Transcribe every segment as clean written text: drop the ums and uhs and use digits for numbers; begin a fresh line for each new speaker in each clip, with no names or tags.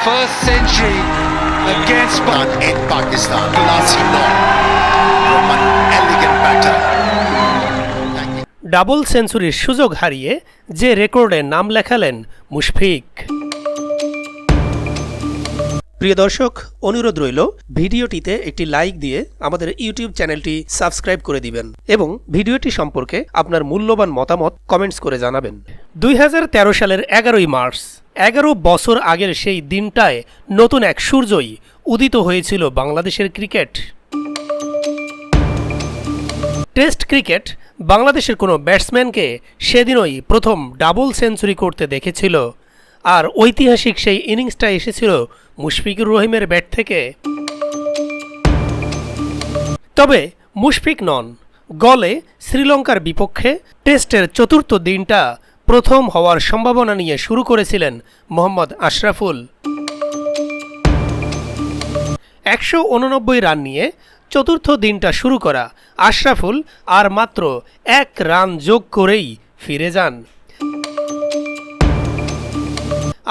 first century against
in Pakistan. Classy ball from an elegant batter.
Double সেঞ্চুরির সুযোগ হারিয়ে যে রেকর্ডে নাম লেখালেন মুশফিক। প্রিয় দর্শক, অনুরোধ রইল ভিডিওটিতে একটি লাইক দিয়ে আমাদের ইউটিউব চ্যানেলটি সাবস্ক্রাইব করে দিবেন এবং ভিডিওটি সম্পর্কে আপনার মূল্যবান মতামত কমেন্টস করে জানাবেন। 2013 সালের 11ই মার্চ, 11 বছর আগের সেই দিনটায় নতুন এক সূর্যই উদিত হয়েছিল বাংলাদেশের ক্রিকেট। টেস্ট ক্রিকেট বাংলাদেশের কোনো ব্যাটসম্যানকে সেদিনই প্রথম ডাবল সেঞ্চুরি করতে দেখেছিল, আর ঐতিহাসিক সেই ইনিংসটা এসেছিল মুশফিকুর রহিমের ব্যাট থেকে। তবে মুশফিক নন, গলে শ্রীলঙ্কার বিপক্ষে টেস্টের চতুর্থ দিনটা প্রথম হওয়ার সম্ভাবনা নিয়ে শুরু করেছিলেন মোহাম্মদ আশরাফুল। 189 রান নিয়ে চতুর্থ দিনটা শুরু করা আশরাফুল আর মাত্র 1 রান যোগ করেই ফিরে যান,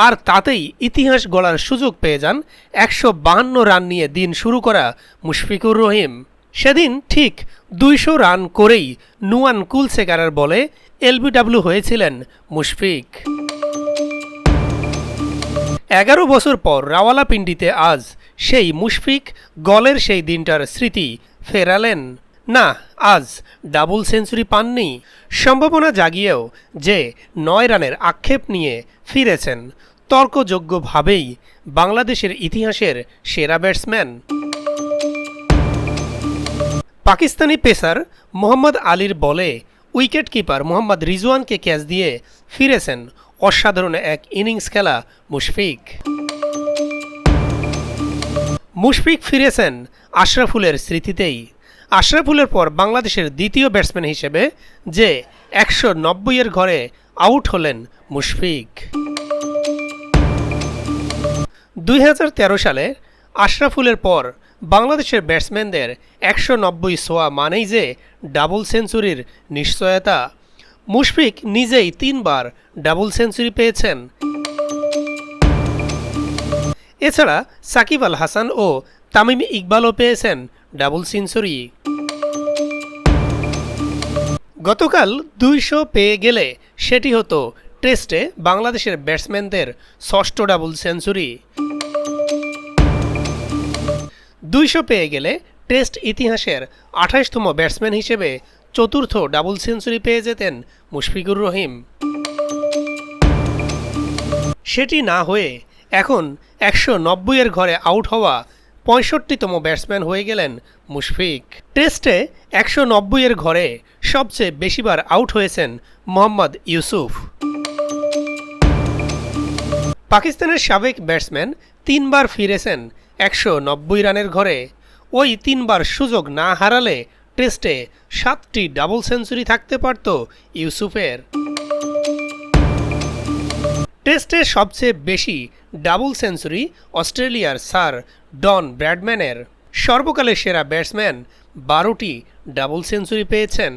আর তাতেই ইতিহাস গড়ার সুযোগ পেয়ে যান 152 রান নিয়ে দিন শুরু করা মুশফিকুর রহিম। সেদিন ঠিক 200 রান করেই নুয়ান কুলসেকারের বলে এলবিডব্লিউ হয়েছিলেন মুশফিক। 11 বছর পর রাওয়ালাপিন্ডিতে আজ সেই মুশফিক গলের সেই দিনটার স্মৃতি ফেরালেন। না, আজ ডাবল সেঞ্চুরি পাননি, সম্ভাবনা জাগিয়েও যে 9 রানের আক্ষেপ নিয়ে ফিরেছেন তর্কযোগ্যভাবেই বাংলাদেশের ইতিহাসের সেরা ব্যাটসম্যান। পাকিস্তানি পেসার মোহাম্মদ আলীর বলে উইকেট কিপার মোহাম্মদ রিজওয়ানকে ক্যাচ দিয়ে ফিরেছেন অসাধারণ এক ইনিংস খেলা মুশফিক। মুশফিক ফিরেছেন আশরাফুলের স্মৃতিতেই। আশরাফুলের পর বাংলাদেশের দ্বিতীয় ব্যাটসম্যান হিসেবে যে 190 ঘরে আউট হলেন মুশফিক। 2013 সালে আশরাফুলের পর বাংলাদেশের ব্যাটসম্যানদের 190 ছোঁয়া মানেই যে ডাবল সেঞ্চুরির নিশ্চয়তা। মুশফিক নিজেই 3 বার ডাবল সেঞ্চুরি পেয়েছেন। এছাড়া সাকিব আল হাসান ও তামিম ইকবালও পেয়েছেন ডাবল সেঞ্চুরি। গতকাল 200 পেয়ে গেলে সেটি হতো টেস্টে বাংলাদেশের ব্যাটসম্যানদের 6ষ্ঠ ডাবল সেঞ্চুরি। 200 পেয়ে গেলে টেস্ট ইতিহাসের 28তম ব্যাটসম্যান হিসেবে 4র্থ ডাবল সেঞ্চুরি পেয়ে যেতেন মুশফিকুর রহিম। সেটি না হয়ে এখন 190 ঘরে আউট হওয়া 65তম ব্যাটসম্যান হয়ে গেলেন মুশফিক। টেস্টে 190 ঘরে সবচেয়ে বেশিবার আউট হয়েছেন মোহাম্মদ ইউসুফ। পাকিস্তানের সাবেক ব্যাটসম্যান 3 বার ফিরেছেন 190 রানের ঘরে। ওই 3 বার সুযোগ না হারালে টেস্টে 7টি ডাবল সেঞ্চুরি থাকতে পারত ইউসুফের। টেস্টে সবচেয়ে বেশি ডাবল সেঞ্চুরি অস্ট্রেলিয়ার স্যার ডন ব্র্যাডম্যানের। সর্বকালের সেরা ব্যাটসম্যান 12টি ডাবল সেঞ্চুরি পেয়েছেন।